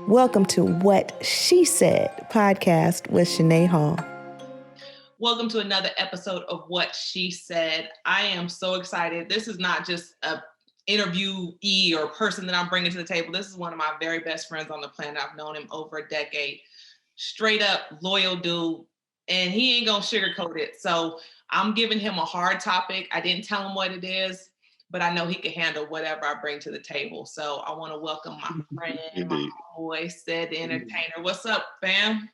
Welcome to What She Said podcast with Shanae Hall. Welcome to another episode of What She Said. I am so excited. This is not just a interviewee or person that I'm bringing to the table. This is one of my very best friends on the planet. I've known him over a decade. Straight up loyal dude, and he ain't gonna sugarcoat it. So I'm giving him a hard topic. I didn't tell him what it is, but I know he can handle whatever I bring to the table. So I want to welcome my friend, my boy, Cedric the Entertainer. What's up, fam?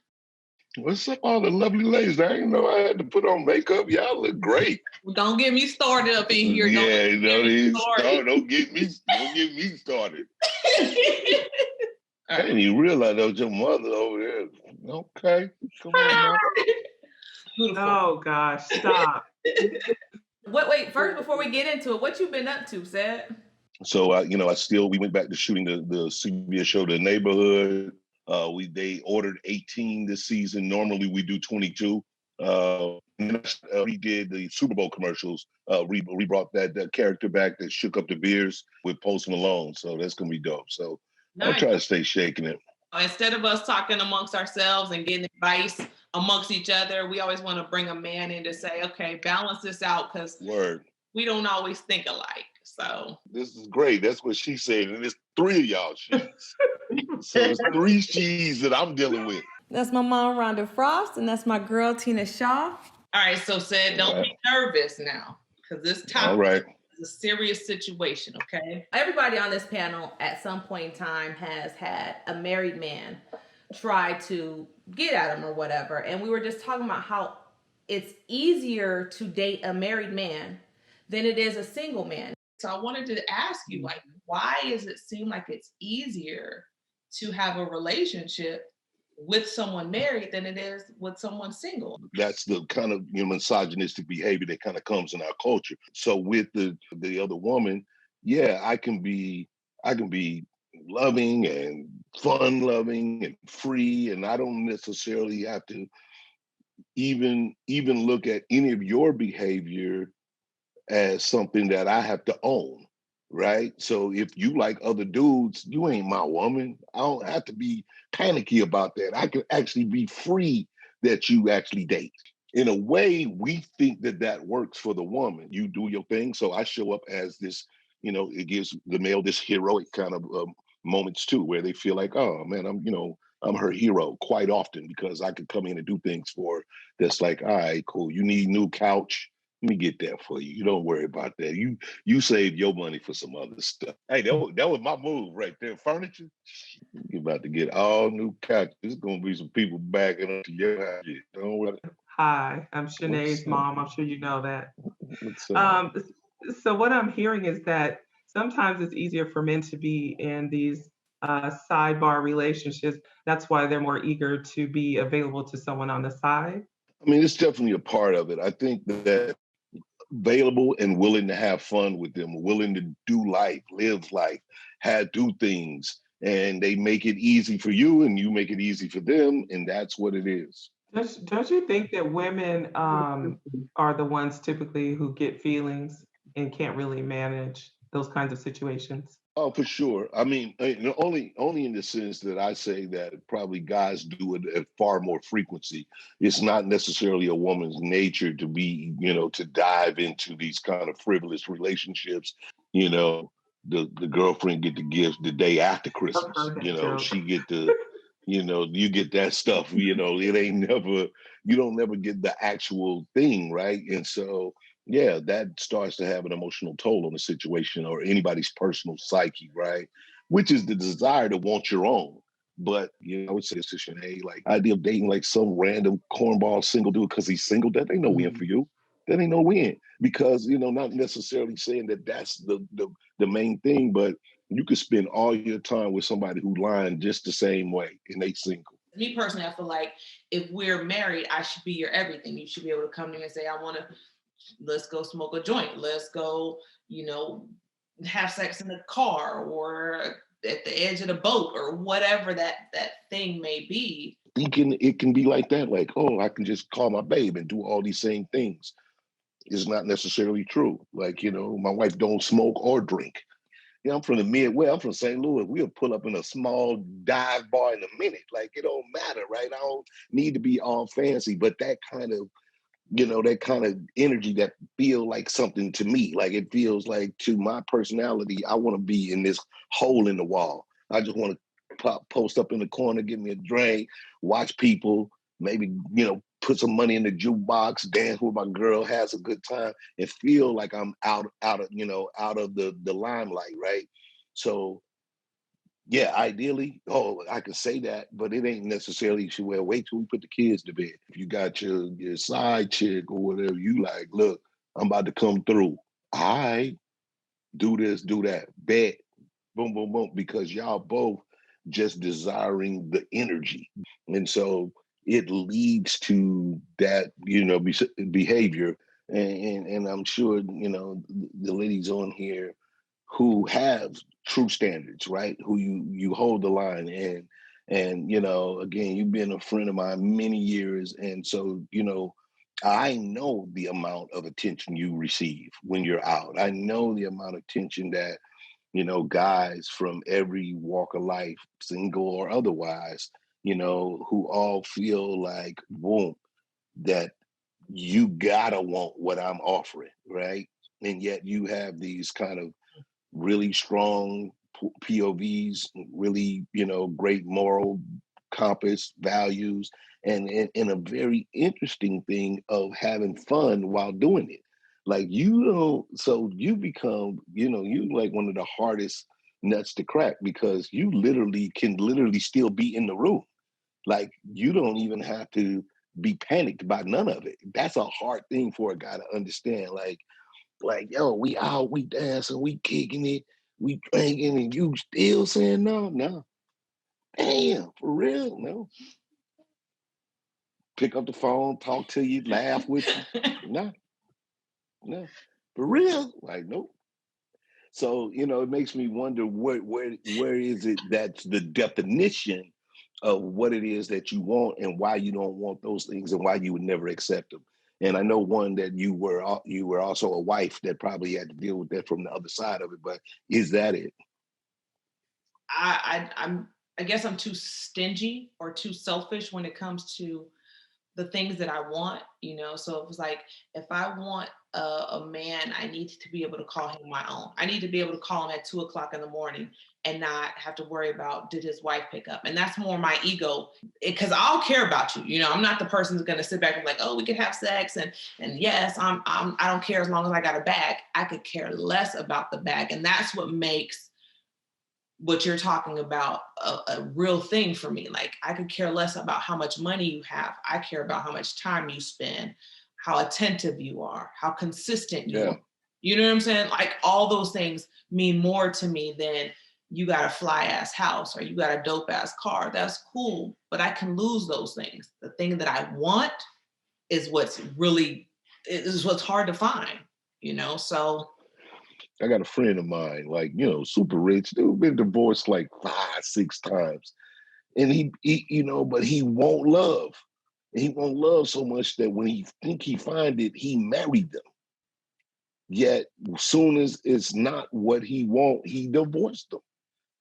What's up, all the lovely ladies? I didn't know I had to put on makeup. Y'all look great. Don't get me started up in here. Don't get me started. I didn't even realize that was your mother over there. Okay, come on. Beautiful. Oh gosh, stop. Wait, first, before we get into it, what you been up to, Seth? So, we went back to shooting the CBS show, The Neighborhood. They ordered 18 this season. Normally we do 22. We did the Super Bowl commercials. We brought that character back that shook up the beers with Post Malone. So that's going to be dope. So nice. I'll try to stay shaking it. Instead of us talking amongst ourselves and getting advice amongst each other, we always want to bring a man in to say, okay, balance this out, because we don't always think alike. So this is great. That's what she said. And it's three of y'all she's. So it's three she's that I'm dealing with. That's my mom, Rhonda Frost, and that's my girl, Tina Shaw. All right, so don't be nervous now, because this topic is a serious situation, okay? Everybody on this panel at some point in time has had a married man try to get at him or whatever. And we were just talking about how it's easier to date a married man than it is a single man. So I wanted to ask you, why does it seem like it's easier to have a relationship with someone married than it is with someone single? That's the kind of misogynistic behavior that kind of comes in our culture. So with the other woman, I can be loving and fun loving and free, and I don't necessarily have to even look at any of your behavior as something that I have to own, right? So if you like other dudes, you ain't my woman. I don't have to be panicky about that. I can actually be free that you actually date. In a way, we think that works for the woman. You do your thing. So I show up as this, it gives the male this heroic kind of moments too, where they feel like, oh man, I'm her hero quite often because I could come in and do things for her that's like, all right, cool. You need new couch. Let me get that for you. You don't worry about that. You save your money for some other stuff. Hey, that was my move right there. Furniture. You're about to get all new couch. There's gonna be some people backing up to your house. Don't worry. Hi, I'm Shanae's mom. I'm sure you know that. So what I'm hearing is that sometimes it's easier for men to be in these sidebar relationships. That's why they're more eager to be available to someone on the side. I mean, it's definitely a part of it. I think that available and willing to have fun with them, willing to do life, live life, do things, and they make it easy for you and you make it easy for them, and that's what it is. Don't you think that women are the ones typically who get feelings and can't really manage those kinds of situations? Oh, for sure. I mean, only in the sense that I say that probably guys do it at far more frequency. It's not necessarily a woman's nature to be, to dive into these kind of frivolous relationships. The girlfriend get the gift the day after Christmas. She get the, you get that stuff. It ain't never. You don't never get the actual thing, right? And so. Yeah, that starts to have an emotional toll on the situation or anybody's personal psyche, right? Which is the desire to want your own. But, I would say this to Shanae, idea of dating some random cornball single dude because he's single, that ain't no win for you. That ain't no win. Because, not necessarily saying that that's the main thing, but you could spend all your time with somebody who lying just the same way and they single. Me personally, I feel like if we're married, I should be your everything. You should be able to come to me and say, let's go smoke a joint. Let's go, have sex in the car or at the edge of the boat or whatever that thing may be. Thinking it can be like that, I can just call my babe and do all these same things is not necessarily true. My wife don't smoke or drink. I'm from the Midwest. I'm from St. Louis. We'll pull up in a small dive bar in a minute. Like, it don't matter, right? I don't need to be all fancy, but that kind of, that kind of energy that feel like something to me. Like, it feels like, to my personality, I want to be in this hole in the wall. I just want to post up in the corner, get me a drink, watch people, maybe, put some money in the jukebox, dance with my girl, has a good time, and feel like I'm out of the limelight, right? So yeah, ideally, I could say that, but it ain't necessarily, wait till we put the kids to bed. If you got your side chick or whatever, you like, look, I'm about to come through. All right, do this, do that, bet, boom, boom, boom, because y'all both just desiring the energy. And so it leads to that, behavior. And I'm sure, the ladies on here who have true standards, right? Who you hold the line, and again, you've been a friend of mine many years, and so I know the amount of attention you receive when you're out. I know the amount of attention that guys from every walk of life, single or otherwise, who all feel like, boom, that you gotta want what I'm offering, right? And yet you have these kind of really strong POVs, really, great moral compass, values, and a very interesting thing of having fun while doing it. Like, so you become, you like one of the hardest nuts to crack, because you can still be in the room. Like, you don't even have to be panicked by none of it. That's a hard thing for a guy to understand. Like, yo, we out, we dancing, we kicking it, we drinking, and you still saying no? No. Damn, for real? No. Pick up the phone, talk to you, laugh with you? No. No. For real? Like, nope. So, it makes me wonder where is it that's the definition of what it is that you want, and why you don't want those things, and why you would never accept them. And I know, one, that you were also a wife that probably had to deal with that from the other side of it. But is that it? I guess I'm too stingy or too selfish when it comes to the things that I want, So it was like, if I want a man, I need to be able to call him my own. I need to be able to call him at 2:00 in the morning and not have to worry about, did his wife pick up? And that's more my ego, because I'll care about you. I'm not the person who's going to sit back and be like, oh, we can have sex. And yes, I don't care as long as I got a bag. I could care less about the bag. And that's what makes what you're talking about a real thing for me. Like, I could care less about how much money you have. I care about how much time you spend, how attentive you are, how consistent you are. You know what I'm saying? Like, all those things mean more to me than you got a fly ass house or you got a dope ass car. That's cool, but I can lose those things. The thing that I want is what's hard to find, So I got a friend of mine, like, super rich, dude, been divorced like 5, 6 times. And he but he won't love. He won't love so much that when he think he find it, he married them. Yet, as soon as it's not what he want, he divorced them,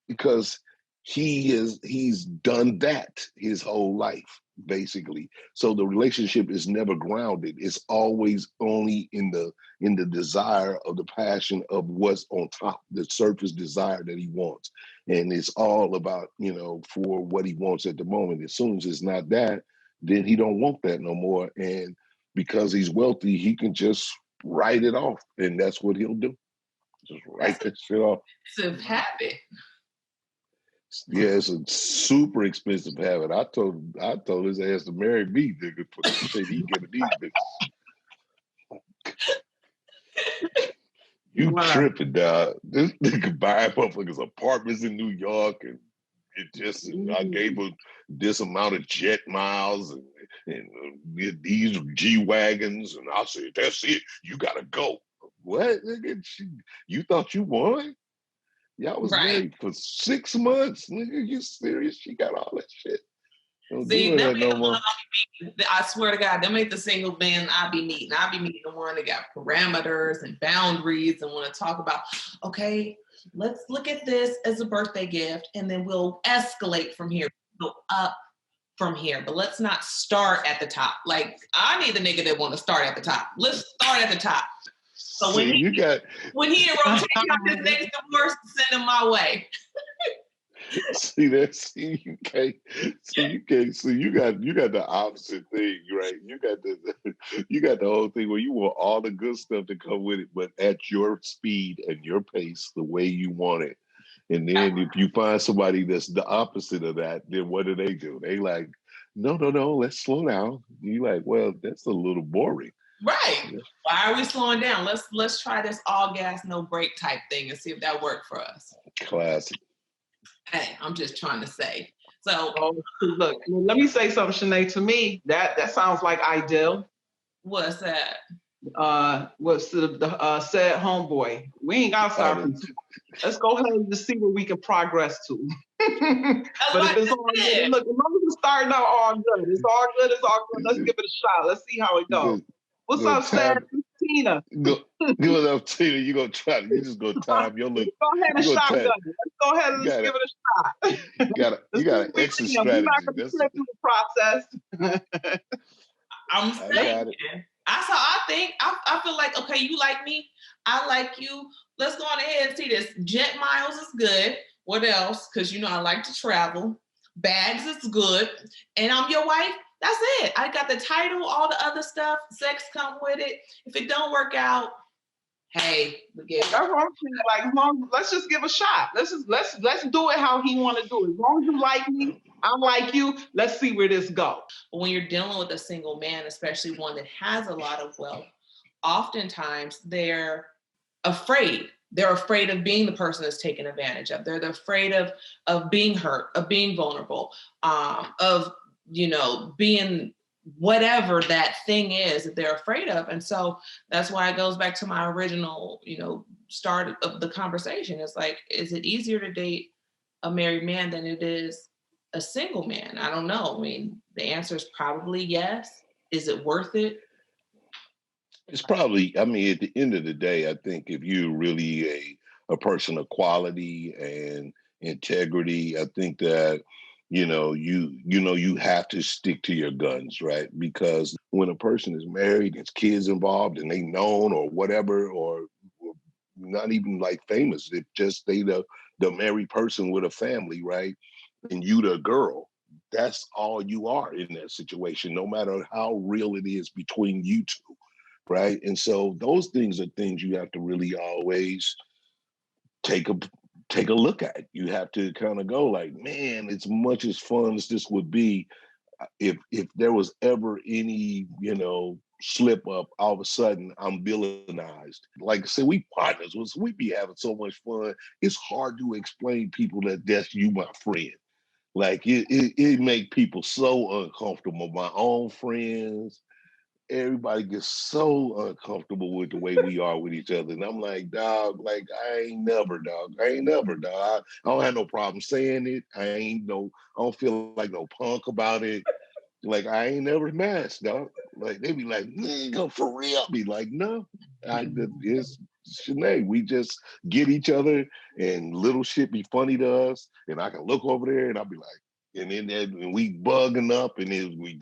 because he's done that his whole life, basically. So the relationship is never grounded. It's always only in the desire of the passion of what's on top, the surface desire that he wants. And it's all about, for what he wants at the moment. As soon as it's not that, then he don't want that no more. And because he's wealthy, he can just write it off. And that's what he'll do. Just write that shit off. It's a habit. Yeah, it's a super expensive habit. I told his ass to marry me, nigga, for the shit he giving these bitches. You tripping, dog. This nigga buying motherfuckers apartments in New York, and I gave him this amount of jet miles and these G-Wagons, and I said, that's it, you gotta go. What, nigga? You thought you won? Y'all was married for 6 months, nigga. You serious? She got all that shit. Don't do that no more. I swear to God, them ain't the single men I be meeting. I be meeting the one that got parameters and boundaries and want to talk about, okay, let's look at this as a birthday gift, and then we'll escalate from here, go up from here. But let's not start at the top. Like, I need the nigga that want to start at the top. Let's start at the top. So when he in rotation on his next divorce, send him my way. You got the opposite thing, right? You got the whole thing where you want all the good stuff to come with it, but at your speed and your pace, the way you want it. And then if you find somebody that's the opposite of that, then what do? They like, no, let's slow down. You like, well, that's a little boring. Right. Why are we slowing down? Let's try this all gas, no brake type thing and see if that worked for us. Classic. Hey, I'm just trying to say. So look, let me say something, Shanae. To me, that sounds like ideal. What's that? What's the said homeboy? We ain't got to start from two. Let's go ahead and just see where we can progress to. But if it's all good, look, as long as it's starting out all good, it's all good. Let's give it a shot. Let's see how it goes. What's up, Sam? Tina? Good enough, Tina. You just gonna time your look. Go ahead and shotgun it. Let's go ahead and give it a shot. You got an exit strategy. We're not gonna slip through the process. I'm saying. I feel like, okay, you like me, I like you. Let's go on ahead and see this. Jet miles is good. What else? Because I like to travel. Bags is good. And I'm your wife. That's it. I got the title, all the other stuff. Sex come with it. If it don't work out, hey, we get it. That's what I'm saying. Like, let's just give a shot. Let's do it how he want to do it. As long as you like me, I like you. Let's see where this goes. But when you're dealing with a single man, especially one that has a lot of wealth, oftentimes they're afraid. They're afraid of being the person that's taken advantage of. They're afraid of being hurt, of being vulnerable, of being whatever that thing is that they're afraid of. And so that's why it goes back to my original, start of the conversation. It's like, is it easier to date a married man than it is a single man? I don't know. I mean, the answer is probably yes. Is it worth it? It's probably, at the end of the day, I think if you're really a person of quality and integrity, I think that you have to stick to your guns, right? Because when a person is married, there's kids involved and they known or whatever, or not even like famous, it's just they the married person with a family, right? And you the girl, that's all you are in that situation, no matter how real it is between you two, right? And so those things are things you have to really always take a look at. You have to kind of go like, man, as much as fun as this would be, if there was ever any, slip up, all of a sudden I'm villainized. Like I said, we partners, we be having so much fun. It's hard to explain people that that's you, my friend. Like it make people so uncomfortable. My own friends, everybody gets so uncomfortable with the way we are with each other. And I'm like, dog, like I ain't never, dog. I don't have no problem saying it. I don't feel like no punk about it. Like I ain't never masked, dog. Like they be like, nigga, for real. I be like, no, it's Shanae. We just get each other and little shit be funny to us. And I can look over there and I'll be like, and we bugging up and then we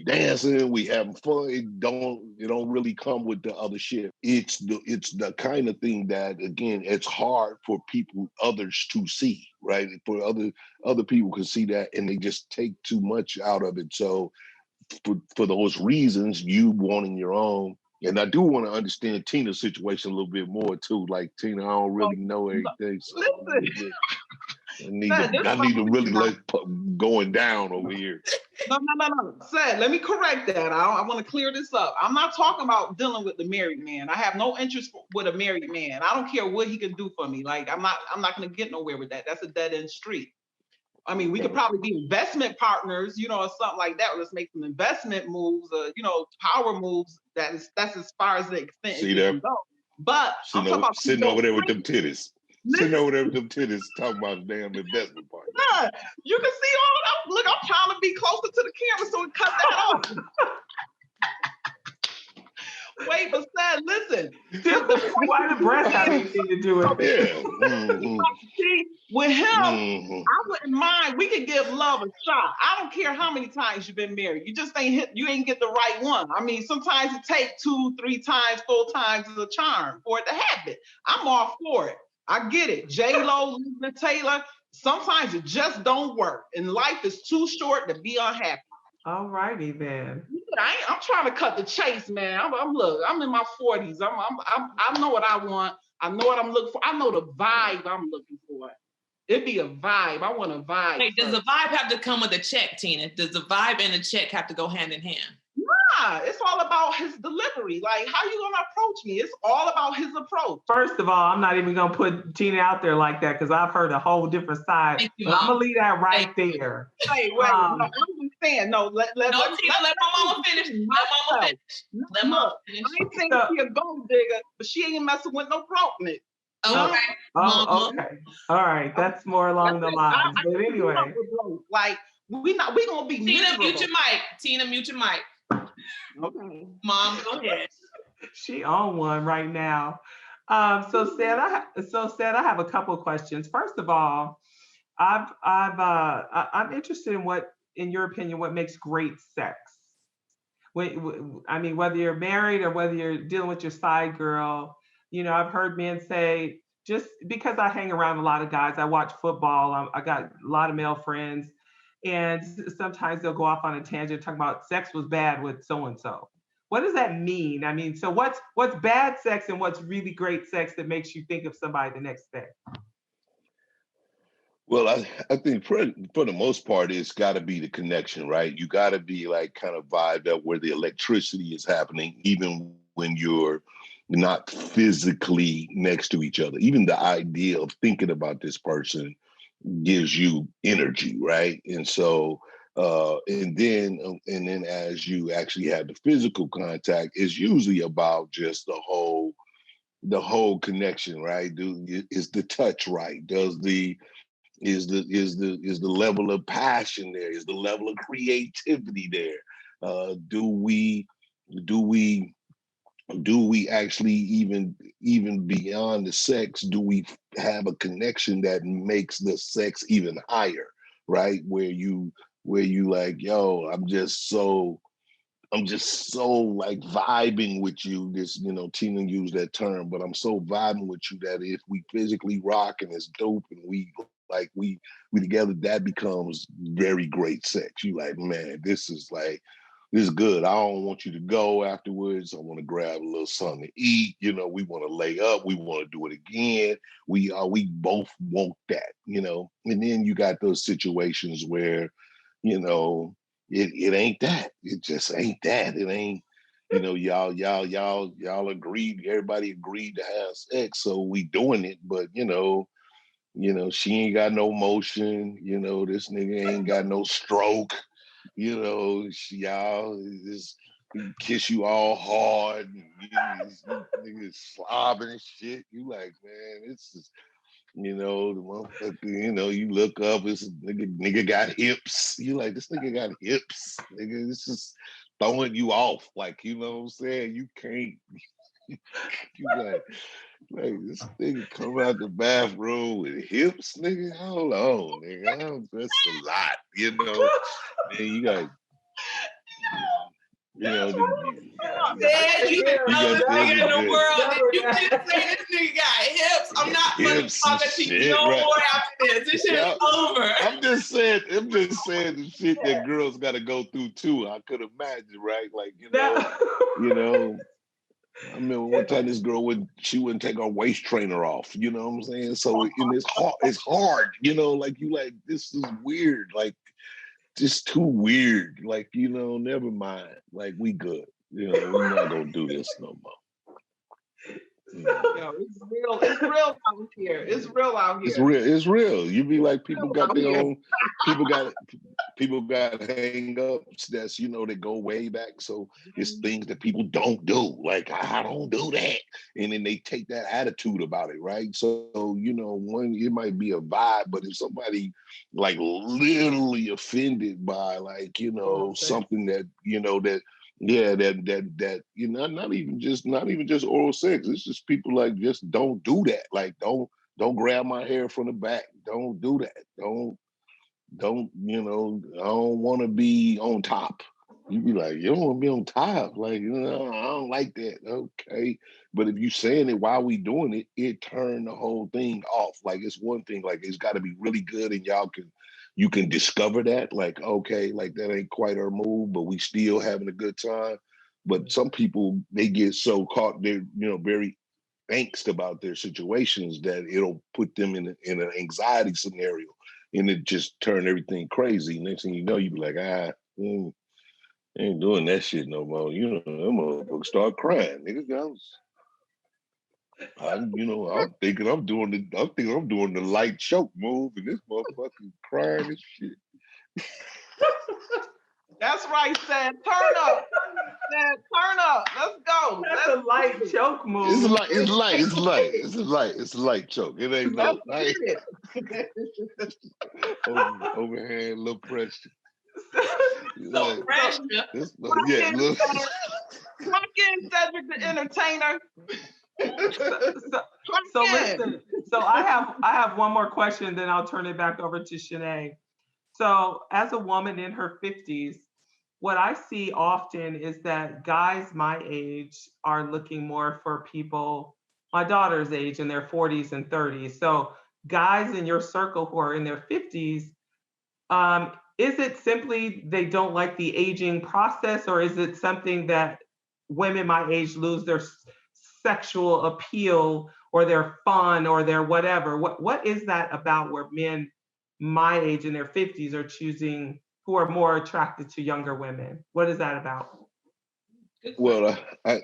dancing, we having fun. It don't really come with the other shit. It's the kind of thing that, again, it's hard for others to see, right? For other people can see that and they just take too much out of it. So for those reasons, you wanting your own. And I do want to understand Tina's situation a little bit more too. Like Tina, I don't really know everything. So I need to really let going down over here. No. Said, let me correct that. I want to clear this up. I'm not talking about dealing with the married man. I have no interest with a married man. I don't care what he can do for me. Like I'm not going to get nowhere with that. That's a dead end street. I mean, we could probably be investment partners, or something like that. Let's make some investment moves, power moves. That's as far as the extent it can go. But I'm talking about sitting over there with them titties. Sitting over there with them titties talking about the damn investment part. Yeah, you can see all of that. Look, I'm trying to be closer to the camera so it cut that off. Wait, but Sad, listen. Why the breast have anything to do with it? Yeah. See, with him, I wouldn't mind. We could give love a shot. I don't care how many times you've been married. You just ain't get the right one. I mean, sometimes it takes 2, 3 times, 4 times as a charm for it to happen. I'm all for it. I get it. J-Lo, Elizabeth Taylor, sometimes it just don't work. And life is too short to be unhappy. All righty then. I'm trying to cut the chase, man. I'm in my 40s. I know what I want. I know what I'm looking for. I know the vibe I'm looking for. It'd be a vibe. I want a vibe. Wait, does the vibe have to come with a check, Tina? Does the vibe and the check have to go hand in hand? Nah, it's all about his delivery. Like, how you gonna approach me? It's all about his approach. First of all, I'm not even gonna put Tina out there like that because I've heard a whole different side. You, but I'm gonna leave that right there. Wait, no, I'm just saying, no, let Tina, let my mama finish. Let mama finish. I ain't saying she a gold digger, but she ain't messing with no broken. Okay. Oh, okay. All right. That's more along the lines. But anyway. Like, we gonna be Tina, miserable. mute your mic. Tina, mute your mic. Okay. Mom, go ahead. She on one right now. So Seth, I have a couple of questions. First of all, I'm interested in what, in your opinion, what makes great sex. I mean, whether you're married or whether you're dealing with your side girl, you know, I've heard men say, just because I hang around a lot of guys, I watch football, I got a lot of male friends, and sometimes they'll go off on a tangent talking about sex was bad with so-and-so. What does that mean? I mean, so what's bad sex and what's really great sex that makes you think of somebody the next day? Well, I think for the most part, it's got to be the connection, right? You got to be like kind of vibed up where the electricity is happening, even when you're not physically next to each other. Even the idea of thinking about this person gives you energy, right? And so, and then as you actually have the physical contact, it's usually about just the whole connection, right? Is the touch right? Is the level of passion there? Is the level of creativity there? Do we actually even beyond the sex, do we have a connection that makes the sex even higher, right? Where you like, yo, I'm just so like vibing with you. This, you know, Tina used that term, but I'm so vibing with you that if we physically rock and it's dope and we together, that becomes very great sex. You like, man, this is good. I don't want you to go afterwards. I want to grab a little something to eat. You know, we want to lay up. We want to do it again. We both want that, you know. And then you got those situations where, you know, it ain't that. It just ain't that. It ain't, you know, y'all agreed, everybody agreed to have sex, so we doing it, but you know, she ain't got no motion, you know, this nigga ain't got no stroke, you know, y'all just kiss you all hard, niggas slobbing and shit. You like, man, it's just, you know, the motherfucker, you know, you look up, it's nigga got hips. You like, this nigga got hips. Nigga, it's just throwing you off. Like, you know what I'm saying? You can't, you like this nigga come out the bathroom with hips, nigga. Hold on, nigga. That's a lot, you know. Then you got, you know, you nigga in the world. You just say this nigga got hips. I'm not fucking talking to you no more after this. This shit is over. I'm just saying the shit that girls got to go through too. I could imagine, right? Like, you know. I remember one time this girl wouldn't take her waist trainer off. You know what I'm saying? So it's hard. You know, like you like, this is weird. Like, just too weird. Like, you know, never mind. Like, we good. You know, we're not gonna do this no more. Yo, it's real. It's real out here. It's real out here. It's real. You be like, people got their own. People got hang-ups that's, you know, they go way back. So it's things that people don't do. Like, I don't do that, and then they take that attitude about it, right? So, you know, it might be a vibe, but if somebody like literally offended by, like, you know, something that, you know, that Yeah, that not even just oral sex. It's just people like just don't do that. Like don't grab my hair from the back. Don't do that. Don't I don't want to be on top. You be like, you don't want to be on top. Like, I don't like that. Okay. But if you saying it while we doing it, it turned the whole thing off. Like it's one thing, like it's gotta be really good and you can discover that, like, okay, like that ain't quite our move, but we still having a good time. But some people, they get so caught, they're, very angst about their situations that it'll put them in an anxiety scenario and it just turn everything crazy. Next thing you know, you be like, ain't doing that shit no more. Them motherfuckers start crying. Nigga, I'm thinking I'm doing the light choke move, and this motherfucker crying and shit. That's right, Sad. Turn up. Sad, turn up. Let's go. That's a light choke move. It's a light choke. It ain't no light. Overhand, little pressure. So pressure. Look. Clock in, Cedric the Entertainer. So listen. So I have one more question, then I'll turn it back over to Shanae. So as a woman in her 50s, what I see often is that guys my age are looking more for people my daughter's age in their 40s and 30s. So guys in your circle who are in their 50s, is it simply they don't like the aging process, or is it something that women my age lose their sexual appeal or their fun or their whatever? What is that about where men my age in their 50s are choosing, who are more attracted to younger women? What is that about? Well, I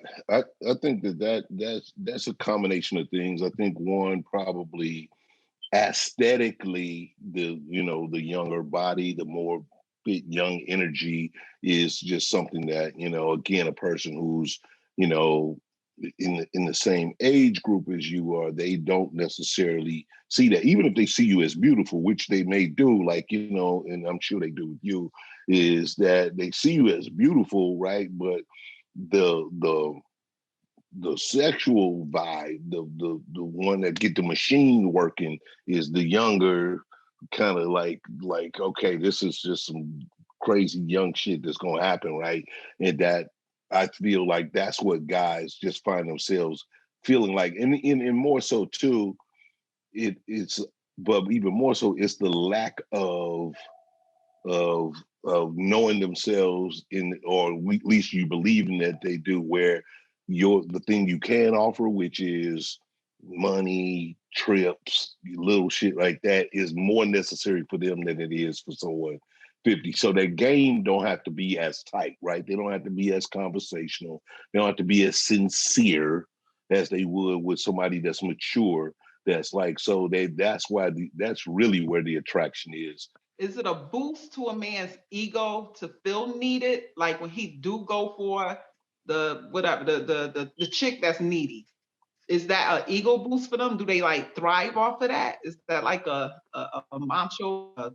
think that's a combination of things. I think one, probably aesthetically, the younger body, the more young energy is just something that, again, a person who's, in the same age group as you are, they don't necessarily see that. Even if they see you as beautiful, which they may do, like, and I'm sure they do with you, is that they see you as beautiful, right? But the sexual vibe, the one that get the machine working is the younger, kind of like, okay, this is just some crazy young shit that's gonna happen, right? And that, I feel like that's what guys just find themselves feeling like, and more so too, it's but even more so, it's the lack of knowing themselves, or at least you believing that they do, where the thing you can offer, which is money, trips, little shit like that, is more necessary for them than it is for someone 50. So their game don't have to be as tight, right? They don't have to be as conversational. They don't have to be as sincere as they would with somebody that's mature. That's like, so that's really where the attraction is. Is it a boost to a man's ego to feel needed? Like when he do go for the chick that's needy, is that an ego boost for them? Do they like thrive off of that? Is that like a macho, a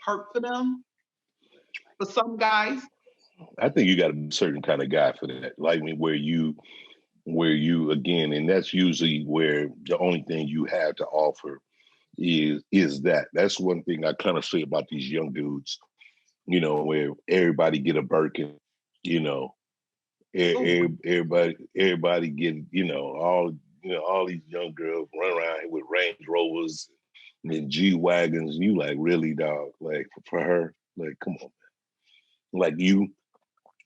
perk for them? For some guys, I think you got to be a certain kind of guy for that. Like, where you again, and that's usually where the only thing you have to offer is that. That's one thing I kind of say about these young dudes, where everybody get a Birkin, everybody get, all these young girls run around here with Range Rovers and G Wagons. You like, really, dog? Like, for her, like, come on, man. Like, you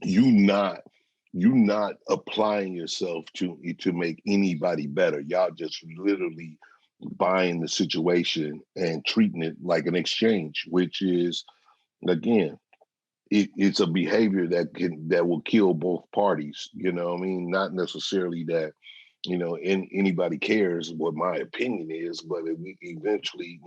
not applying yourself to make anybody better. Y'all just literally buying the situation and treating it like an exchange, which is, again, it's a behavior that will kill both parties. You know what I mean? Not necessarily that, anybody cares what my opinion is, but eventually,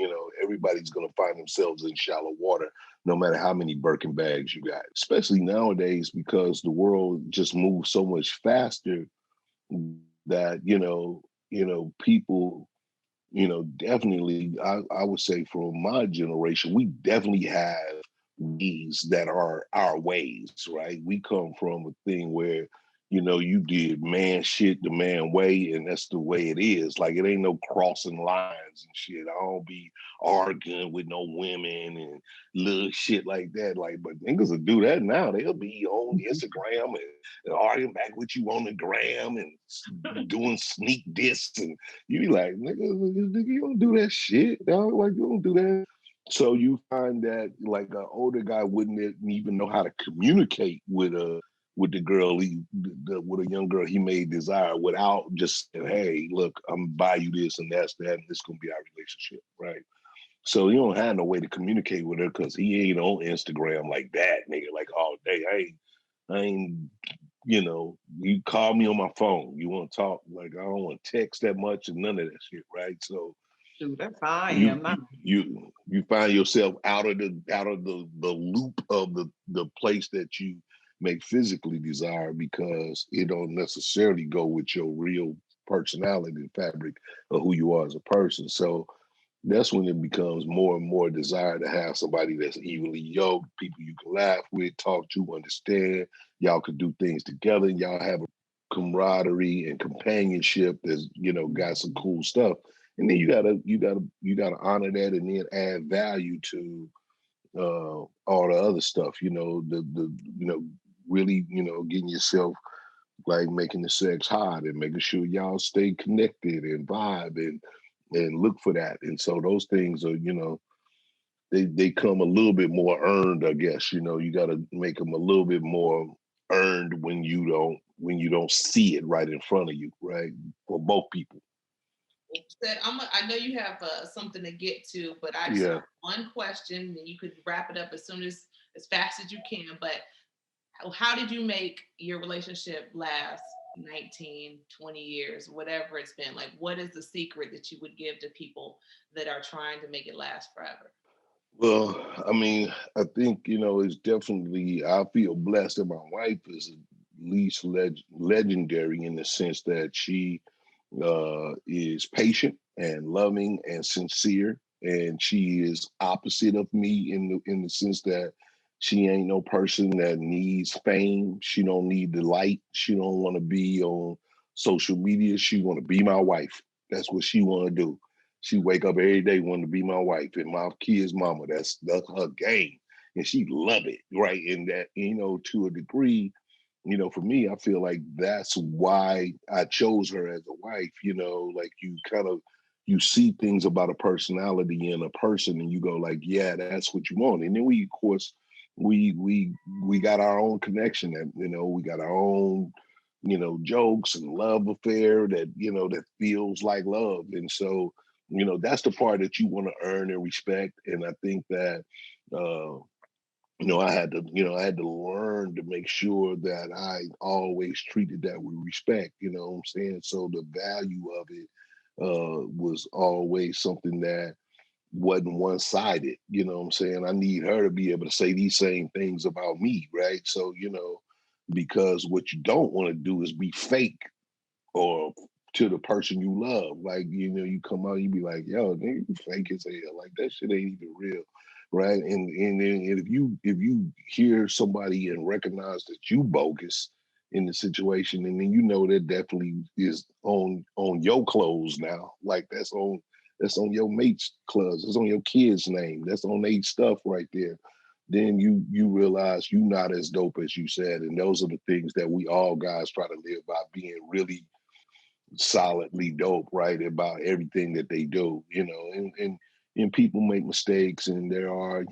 everybody's going to find themselves in shallow water, no matter how many Birkin bags you got, especially nowadays, because the world just moves so much faster that, people, definitely, I would say, from my generation, we definitely have ways that are our ways, right? We come from a thing where, you did man shit the man way, and that's the way it is. Like, it ain't no crossing lines and shit. I don't be arguing with no women and little shit like that. Like, but niggas will do that now. They'll be on Instagram and arguing back with you on the gram and doing sneak diss, and you be like, nigga, you don't do that shit, dog. Like, you don't do that. So you find that like an older guy wouldn't even know how to communicate with the girl, with a young girl he may desire, without just saying, hey, look, I'm gonna buy you this and that's that, and it's gonna be our relationship, right? So you don't have no way to communicate with her because he ain't on Instagram like that, nigga, like all day. I ain't, you call me on my phone. You want to talk? Like, I don't want to text that much and none of that shit, right? So Dude, that's how I am. You find yourself out of the loop of the place that you may physically desire, because it don't necessarily go with your real personality and fabric of who you are as a person. So that's when it becomes more and more desire to have somebody that's evenly yoked, people you can laugh with, talk to, understand. Y'all can do things together. Y'all have a camaraderie and companionship that's, got some cool stuff. And then you gotta honor that, and then add value to all the other stuff. Really, getting yourself, like, making the sex hot and making sure y'all stay connected and vibe and look for that. And so those things are, they come a little bit more earned, I guess. You got to make them a little bit more earned when you don't see it right in front of you, right? For both people. Said, I know you have something to get to, but I just have one question, and you could wrap it up as fast as you can. But how did you make your relationship last 19, 20 years, whatever it's been? Like, what is the secret that you would give to people that are trying to make it last forever? Well, I mean, I think, it's definitely, I feel blessed that my wife is at least legendary in the sense that she is patient and loving and sincere, and she is opposite of me in the sense that she ain't no person that needs fame. She don't need the light. She don't want to be on social media. She want to be my wife. That's what she want to do. She wake up every day wanting to be my wife and my kids' mama. That's her game, and she love it, right? And that, to a degree, for me, I feel like that's why I chose her as a wife. Like, you see things about a personality in a person, and you go like, yeah, that's what you want. And then we, of course, we got our own connection, and we got our own, jokes and love affair that that feels like love. And so, that's the part that you want to earn and respect. And I think that I had to learn to make sure that I always treated that with respect, what I'm saying? So the value of it was always something that wasn't one-sided, what I'm saying? I need her to be able to say these same things about me, right? So, because what you don't want to do is be fake or to the person you love. Like, you come out, you be like, yo, nigga, you fake as hell. Like, that shit ain't even real. Right. And if you hear somebody and recognize that you bogus in the situation, and then that definitely is on your clothes now. Like, that's on your mate's clothes, it's on your kid's name, that's on their stuff right there. Then you realize you're not as dope as you said. And those are the things that we all guys try to live by, being really solidly dope, right, about everything that they do, and people make mistakes, and there are,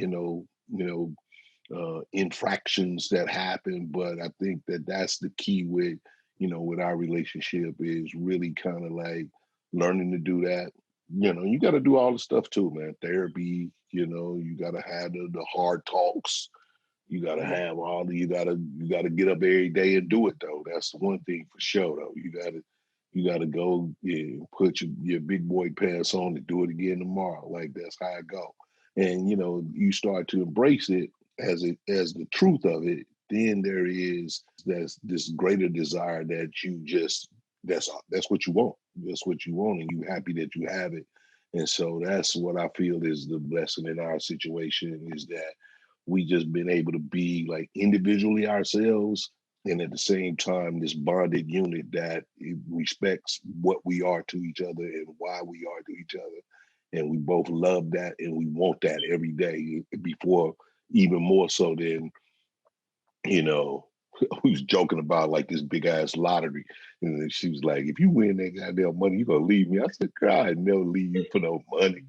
infractions that happen. But I think that that's the key with, with our relationship, is really kind of like learning to do that. You got to do all the stuff too, man. Therapy, you got to have the hard talks. You got to have you got to get up every day and do it, though. That's the one thing for sure, though. You got to go, put your big boy pants on and do it again tomorrow. Like, that's how it go. And, you start to embrace it as the truth of it. Then there is this greater desire that that's what you want. That's what you want. And you happy that you have it. And so that's what I feel is the blessing in our situation, is that we just been able to be like individually ourselves, and at the same time, this bonded unit that respects what we are to each other and why we are to each other. And we both love that, and we want that every day, before even more so than, we was joking about like this big ass lottery. And then she was like, if you win that goddamn money, you gonna leave me. I said, girl, I'd never leave you for no money.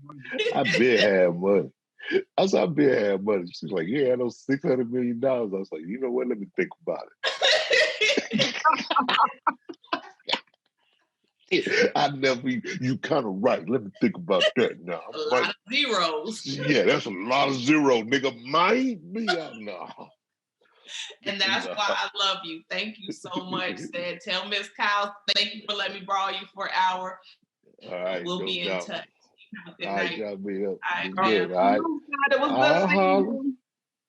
I been have money. I said, I been have money. She's like, yeah, those $600 million. I was like, you know what? Let me think about it. I never, you kind of right. Let me think about that now. A lot of zeros. Yeah, that's a lot of zero, nigga. Might be, no. And that's why I love you. Thank you so much, Sid. Tell Miss Kyle, thank you for letting me borrow you for an hour. All right, we'll be in touch. Good night. Y'all be up. All right, good. All right. It was good seeing you.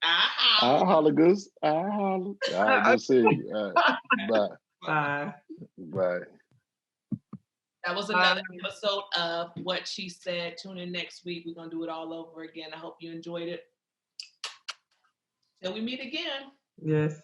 I'll holler, Gus. I'll holler. All right, good seeing you. All right. Bye. Bye. Bye. That was another episode of What She Said. Tune in next week. We're going to do it all over again. I hope you enjoyed it. Till we meet again. Yes.